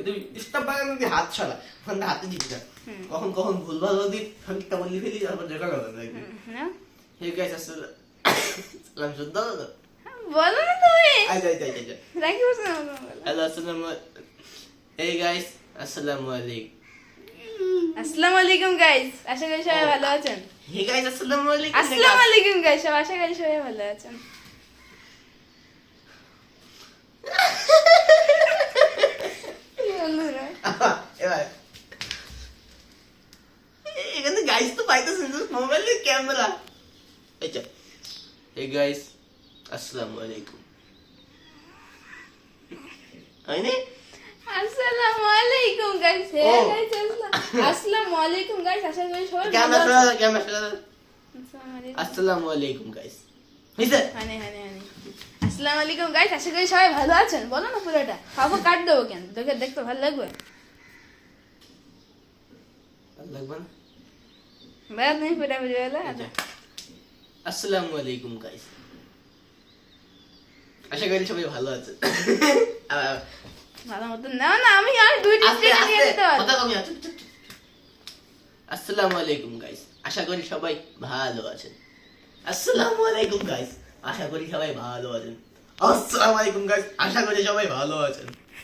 তুই ডিস্টার্ব বাগান দিয়ে হাত ছড়া ওখানে হাতে দিবি না কখন কখন ভুল ভালো দিই একটা বলি ফেলি তারপর রেকর্ড হবে না হে গাইস আসসালাম শুদ্ধ বলো না তুমি আচ্ছা রাখি বসে না হ্যালো আসসালামু হে গাইস আসসালামু আলাইকুম আসসালামু আলাইকুম গাইস আশা করি সবাই ভালো আছেন হে গাইস আসসালামু আলাইকুম আসসালামু আলাইকুম গাইস আশা করি সবাই ভালো আছেন এবার এখানে গাইস তো পাইতেছ না মোবাইলের ক্যামেরা আচ্ছা হে গাইস আসসালামু আলাইকুম আইনে আসসালামু আলাইকুম গাইস হে গাইস আসসালামু আলাইকুম গাইস আশা করি সবাই ভালো ক্যামেরা আসসালামু আলাইকুম গাইস হইছে হানে আসসালামু আলাইকুম গাইস আশা করি সবাই ভালো আছেন বলো না পুরোটা খাবো কাট দেবো কেন তোকে দেখতে ভালো লাগবে ভালো লাগবে না বাদ নেই পুরা বুঝে গেল আসসালামু আলাইকুম গাইস আশা করি সবাই ভালো আছে ভালো মতো না না আমি আর দুই ডিস্ট্রিক্ট নিয়ে যেতে পারবো কথা কমি আছে আসসালামু আলাইকুম গাইস আশা করি সবাই ভালো আছেন আসসালামু আলাইকুম গাইস আশা করি সবাই ভালো আছেন আসসালামু আলাইকুম গাইস আশা করি সবাই ভালো আছেন